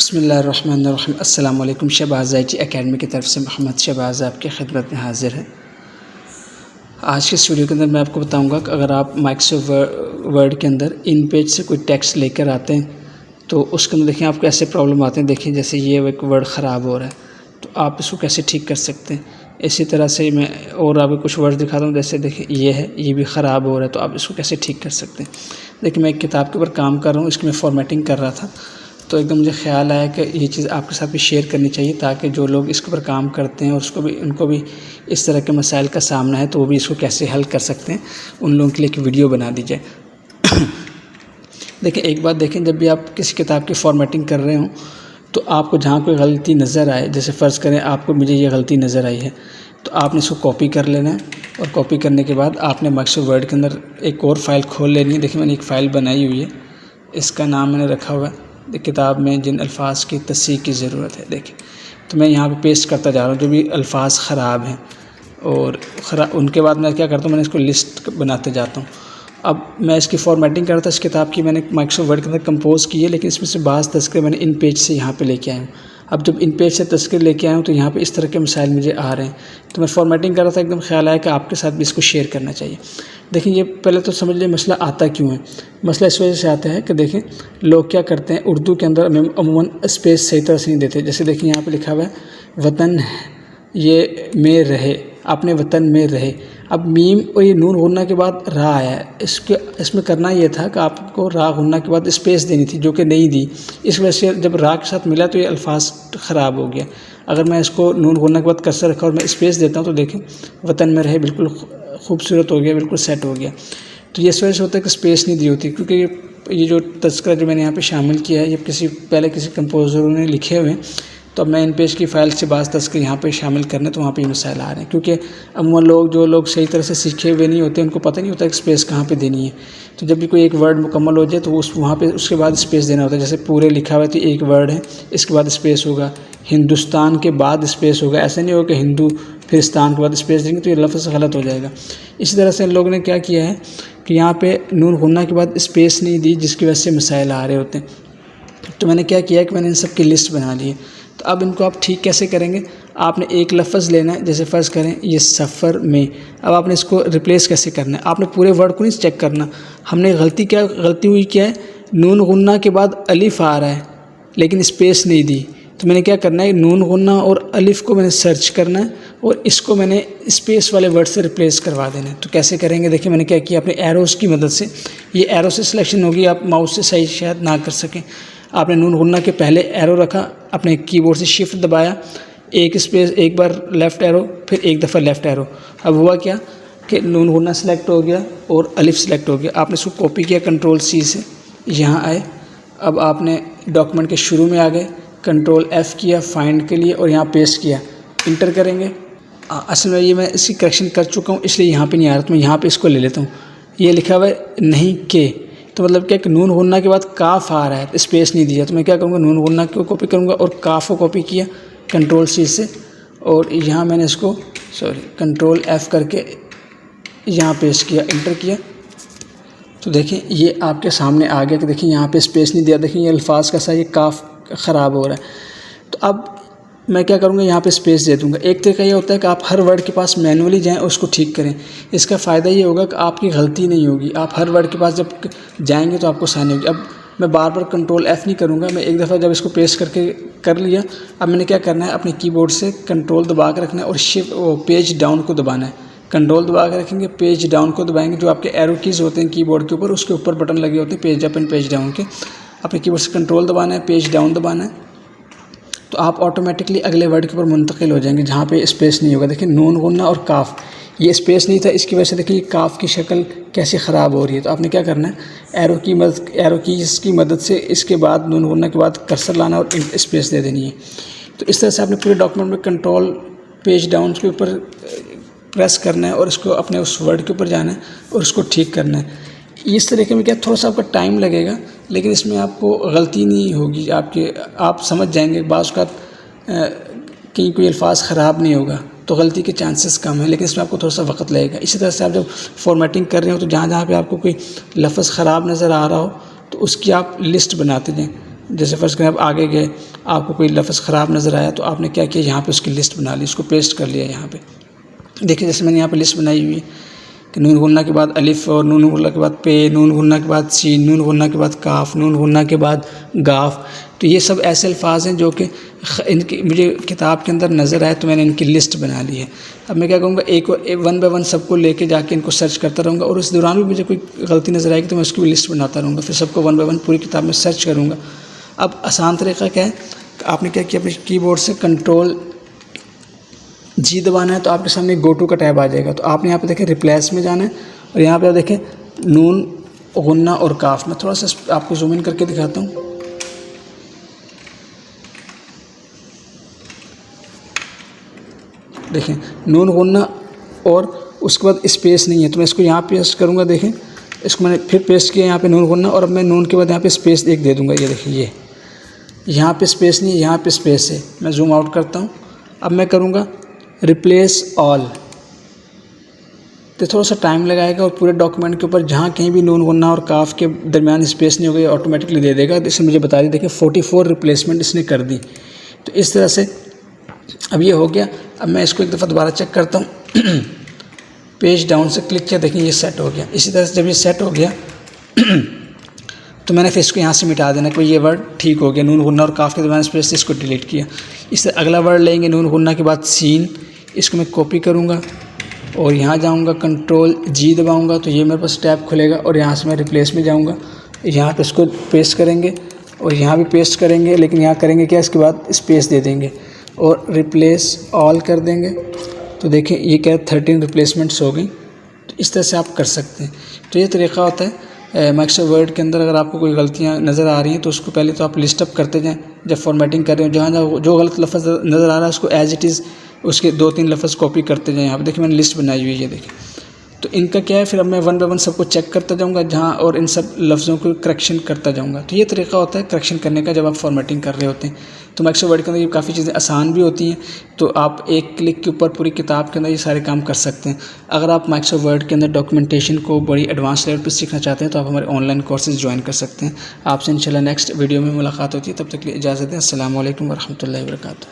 बिस्मिल्लाहिर्रहमानिर्रहीम। अस्सलाम वालेकुम। शहबाज़ IT एकेडमी की तरफ से मोहम्मद शहबाज़ आपकी खिदमत में हाज़िर है। आज के वीडियो के अंदर मैं आपको बताऊंगा कि अगर आप माइक्रोसॉफ्ट वर्ड के अंदर इन पेज से कोई टेक्स्ट लेकर आते हैं तो उसके अंदर देखिए आपको ऐसे प्रॉब्लम आते हैं। देखिए जैसे ये एक वर्ड ख़राब हो रहा है तो आप इसको कैसे ठीक कर सकते हैं। इसी तरह से मैं और आपको कुछ वर्ड दिखाता हूँ। जैसे देखिए ये है, ये भी ख़राब हो रहा है तो आप इसको कैसे ठीक कर सकते हैं। देखिए मैं एक किताब के ऊपर काम कर रहा हूँ, इसकी मैं फॉर्मेटिंग कर रहा था तो एकदम मुझे ख़्याल आया कि ये चीज़ आपके साथ भी शेयर करनी चाहिए ताकि जो लोग इसके ऊपर काम करते हैं और उनको भी इस तरह के मसाइल का सामना है तो वो भी इसको कैसे हल कर सकते हैं, उन लोगों के लिए एक वीडियो बना दी जाए। देखिए एक बात देखें, जब भी आप किसी किताब की फॉर्मेटिंग कर रहे हों तो आपको जहाँ कोई गलती नज़र आए, जैसे फ़र्ज़ करें आपको मुझे ये गलती नज़र आई है तो आपने इसको कॉपी कर लेना है और कॉपी करने के बाद आपने माइक्रोसॉफ्ट वर्ड के अंदर एक और फ़ाइल खोल लेनी है। देखिए मैंने एक फ़ाइल बनाई हुई है, इसका नाम मैंने रखा हुआ है किताब में जिन अल्फाज की तस्सीह की ज़रूरत है। देखिए तो मैं यहाँ पे पेस्ट करता जा रहा हूँ जो भी अल्फाज ख़राब हैं और उनके बाद मैं क्या करता हूँ, मैंने इसको लिस्ट बनाते जाता हूँ। अब मैं इसकी फॉर्मेटिंग कर रहा था, इस किताब की मैंने माइक्रोसॉफ्ट वर्ड के अंदर कंपोज़ की है, लेकिन इसमें से बाज़ तज़किरे मैंने इन पेज से यहाँ पे लेके आया हूँ। अब जब इन पेज से तज़किरे लेके आया हूँ तो यहाँ पे इस तरह के मसाइल मुझे आ रहे हैं तो मैं फॉर्मेटिंग कर रहा था, एकदम ख़्याल आया कि आपके साथ भी इसको शेयर करना चाहिए। देखिए ये पहले तो समझ लीजिए मसला आता क्यों है। मसला इस वजह से आता है कि देखें लोग क्या करते हैं, उर्दू के अंदर अमूमन स्पेस सही तरह से नहीं देते। जैसे देखिए यहाँ पे लिखा हुआ है वतन ये में रहे, अपने वतन में रहे। अब मीम और ये नून गुन्ना के बाद रा आया है, इसमें करना ये था कि आपको रा गुन्ना के बाद स्पेस देनी थी जो कि नहीं दी। इस वजह से जब रा के साथ मिला तो ये अल्फाज ख़राब हो गया। अगर मैं इसको नून गुन्ना के बाद कसर रखा और मैं स्पेस देता हूँ तो देखें वतन में रहे बिल्कुल खूबसूरत हो गया, बिल्कुल सेट हो गया। तो ये इस वजह से होता है कि स्पेस नहीं दी होती, क्योंकि ये जो तज़किरा जो मैंने यहाँ पे शामिल किया है ये पहले किसी कंपोज़रों ने लिखे हुए हैं। तो अब मैं इन पेज की फ़ाइल से बाज़ तज़किरे यहाँ पे शामिल करने तो वहाँ पे मसाइल आ रहे हैं, क्योंकि अमूमन जो लोग सही तरह से सीखे हुए नहीं होते उनको पता नहीं होता कि स्पेस कहाँ पे देनी है। तो जब भी कोई एक वर्ड मुकम्मल हो जाए तो वहाँ पे उसके बाद स्पेस देना होता है। जैसे पूरे लिखा हुआ है तो एक वर्ड है, इसके बाद स्पेस होगा, हिंदुस्तान के बाद स्पेस होगा। ऐसा नहीं होगा कि हिंदू फिरिस्तान के बाद स्पेस देंगे तो ये लफ्ज़ गलत हो जाएगा। इसी तरह से इन लोगों ने क्या किया है कि यहाँ पे नून गुन्ना के बाद स्पेस नहीं दी, जिसकी वजह से मसाइल आ रहे होते हैं। तो मैंने क्या किया कि मैंने इन सब की लिस्ट बना ली है। तो अब इनको आप ठीक कैसे करेंगे, आपने एक लफ्ज़ लेना है, जैसे फ़र्ज़ करें ये सफ़र में। अब आपने इसको रिप्लेस कैसे करना है, आपने पूरे वर्ड को नहीं चेक करना। हमने गलती हुई क्या है, नून गुन्ना के बाद अलिफ आ रहा है लेकिन स्पेस नहीं दी। तो मैंने क्या करना है, नून गुन्ना और अलिफ को मैंने सर्च करना है और इसको मैंने स्पेस वाले वर्ड से रिप्लेस करवा देना है। तो कैसे करेंगे, देखिए मैंने क्या किया, अपने एरोज़ की मदद से, ये एरो से सिलेक्शन होगी, आप माउस से सही शायद ना कर सकें। आपने नून गुन्ना के पहले एरो रखा, अपने कीबोर्ड से शिफ्ट दबाया, एक बार लेफ़्ट एरो, फिर एक दफ़ा लेफ़्ट एरो। अब हुआ क्या कि नून गुन्ना सेलेक्ट हो गया और अलिफ सेलेक्ट हो गया। आपने इसको कॉपी किया Ctrl+C से, यहाँ आए। अब आपने डॉक्यूमेंट के शुरू में आ गए, Ctrl+F किया फाइंड के लिए और यहाँ पेस्ट किया, इंटर करेंगे। असल में ये मैं इसकी करेक्शन कर चुका हूँ इसलिए यहाँ पे नहीं आ रहा, तो मैं यहाँ पे इसको ले लेता हूँ। ये लिखा हुआ है नहीं के, तो मतलब क्या कि नून गुन्ना के बाद काफ आ रहा है, स्पेस नहीं दिया। तो मैं क्या करूँगा, नून गुन्ना को कॉपी करूँगा और काफ को कॉपी किया Ctrl+C से और यहाँ मैंने इसको Ctrl+F करके यहाँ पेस्ट किया, इंटर किया। तो देखिए ये आपके सामने आ गया कि देखिए यहाँ पे स्पेस नहीं दिया। देखिए ये अल्फाज का सा ये काफ ख़राब हो रहा है। तो अब मैं क्या करूँगा, यहाँ पे स्पेस दे दूँगा। एक तरीका ये होता है कि आप हर वर्ड के पास मैनुअली जाएं और उसको ठीक करें। इसका फ़ायदा ये होगा कि आपकी गलती नहीं होगी। आप हर वर्ड के पास जब जाएंगे तो आपको आसानी होगी। अब मैं बार बार Ctrl+F नहीं करूँगा, मैं एक दफ़ा जब इसको पेस्ट करके कर लिया, अब मैंने क्या करना है, अपने कीबोर्ड से कंट्रोल दबा कर रखना है और पेज डाउन को दबाना है। कंट्रोल दबा कर रखेंगे, पेज डाउन को दबाएंगे, जो आपके एरो कीज़ होते हैं कीबोर्ड के ऊपर, उसके ऊपर बटन लगे होते हैं page up and page down के। अपने कीबोर्ड से कंट्रोल दबाना है, पेज डाउन दबाना है, तो आप ऑटोमेटिकली अगले वर्ड के ऊपर मुंतकिल हो जाएंगे जहाँ पे स्पेस नहीं होगा। देखिए नून गुन्ना और काफ, ये स्पेस नहीं था, इसकी वजह से देखिए काफ की शक्ल कैसे ख़राब हो रही है। तो आपने क्या करना है, एरो कीज़ की मदद से इसके बाद नून गुन्ना के बाद कर्सर लाना और स्पेस दे देनी है। तो इस तरह से आपने पूरे डॉक्यूमेंट में कंट्रोल पेज डाउन के ऊपर प्रेस करना है और इसको अपने उस वर्ड के ऊपर जाना है और उसको ठीक करना है। इस तरीके में क्या थोड़ा सा आपका टाइम लगेगा, लेकिन इसमें आपको गलती नहीं होगी, आप समझ जाएंगे। बाज़ का कहीं कोई अल्फाज ख़राब नहीं होगा तो गलती के चांसेस कम है, लेकिन इसमें आपको थोड़ा सा वक्त लगेगा। इसी तरह से आप जब फॉर्मेटिंग कर रहे हो तो जहाँ जहाँ पे आपको कोई लफ्ज़ ख़राब नज़र आ रहा हो तो उसकी आप लिस्ट बनाते जाएँ। जैसे फ़र्ज़ करें आप आगे गए, आपको कोई लफ्ज़ ख़राब नज़र आया तो आपने क्या किया, यहाँ पे उसकी लिस्ट बना ली, उसको पेस्ट कर लिया यहाँ पे। देखिए जैसे मैंने यहाँ पे लिस्ट बनाई हुई है कि नून गुन्ना के बाद अलिफ़, और नून गुन्ना के बाद पे, नून गुन्ना के बाद सीन, नून गुन्ना के बाद काफ, नून गुन्ना के बाद गाफ। तो ये सब ऐसे अल्फाज हैं जो कि इनकी मुझे किताब के अंदर नज़र आए तो मैंने इनकी लिस्ट बना ली है। अब मैं क्या करूँगा, एक वन बाय वन सबको लेके जाके इनको सर्च करता रहूँगा, और उस दौरान भी मुझे कोई गलती नज़र आएगी तो मैं उसकी भी लिस्ट बनाता रहूँगा, फिर सबको वन बाय वन पूरी किताब में सर्च करूँगा। अब आसान तरीक़ा क्या है, आपने क्या किया, अपने कीबोर्ड से कंट्रोल जी दबाना है तो आपके सामने गो टू का टैब आ जाएगा। तो आपने यहाँ पे देखें रिप्लेस में जाना है, और यहाँ पे आप देखें नून गुन्ना और काफ। मैं थोड़ा सा आपको जूम इन करके दिखाता हूँ। देखें नून गुन्ना और उसके बाद स्पेस नहीं है, तो मैं इसको यहाँ पेस्ट करूँगा। देखें इसको मैंने फिर पेस्ट किया यहाँ पे नून गुन्ना, और अब मैं नून के बाद यहाँ पे स्पेस एक दे दूँगा। ये देखिए ये यहाँ पे स्पेस नहीं है, यहाँ पे स्पेस है। मैं जूम आउट करता हूँ। अब मैं करूँगा रिप्लेस ऑल, तो थोड़ा सा टाइम लगाएगा, और पूरे डॉक्यूमेंट के ऊपर जहाँ कहीं भी नून गुन्ना और काफ के दरमियान स्पेस नहीं होगा ऑटोमेटिकली दे देगा। इसने मुझे बता दी, देखिए 44 रिप्लेसमेंट इसने कर दी। तो इस तरह से अब ये हो गया। अब मैं इसको एक दफ़ा दोबारा चेक करता हूँ। पेज डाउन से क्लिक किया, देखिए ये सेट हो गया। इसी तरह से जब ये सेट हो गया तो मैंने फिर इसको यहाँ से मिटा देना, कोई ये वर्ड ठीक हो गया, नून गुन्ना और काफ के दरमियान स्पेस से इसको डिलीट किया। इससे अगला वर्ड लेंगे नून गुन्ना के बाद सीन, इसको मैं कॉपी करूँगा और यहाँ जाऊँगा कंट्रोल जी दबाऊँगा तो ये मेरे पास टैब खुलेगा, और यहाँ से मैं रिप्लेस में जाऊँगा, यहाँ पे इसको पेस्ट करेंगे और यहाँ भी पेस्ट करेंगे, लेकिन यहाँ करेंगे क्या, इसके बाद स्पेस दे देंगे और रिप्लेस ऑल कर देंगे। तो देखें ये क्या 13 रिप्लेसमेंट्स हो गई। तो इस तरह से आप कर सकते हैं। तो ये तरीक़ा होता है माइक्रोसॉफ्ट वर्ड के अंदर। अगर आपको कोई गलतियाँ नज़र आ रही हैं तो उसको पहले तो आप लिस्ट अप करते जाएँ, जब फॉर्मेटिंग कर रहे हो जहाँ जो गलत लफ्ज़ नज़र आ रहा है उसको एज इट इज़ उसके 2-3 लफ्ज़ कॉपी करते जाएँ। यहाँ पे देखिए मैंने लिस्ट बनाई हुई है, ये देखिए। तो इनका क्या है, फिर अब मैं वन बाय वन सबको चेक करता जाऊँगा जहाँ, और इन सब लफ्ज़ों को करेक्शन करता जाऊँगा। तो ये तरीका होता है करेक्शन करने का जब आप फॉर्मेटिंग कर रहे होते हैं। तो माइक्रोसॉफ्ट वर्ड के अंदर ये काफ़ी चीज़ें आसान भी होती हैं, तो आप एक क्लिक के ऊपर पूरी किताब के अंदर ये सारे काम कर सकते हैं। अगर आप माइक्रोसॉफ्ट वर्ड के अंदर डॉक्यूमेंटेशन को बड़ी एडवांस लेवल पर सीखना चाहते हैं तो आप हमारे ऑनलाइन कोर्सेज ज्वाइन कर सकते हैं। आपसे इंशाल्लाह नेक्स्ट वीडियो में मुलाकात होती है, तब तक के लिए इजाज़त दें। अस्सलाम वालेकुम व रहमतुल्लाहि व बरकातुहू।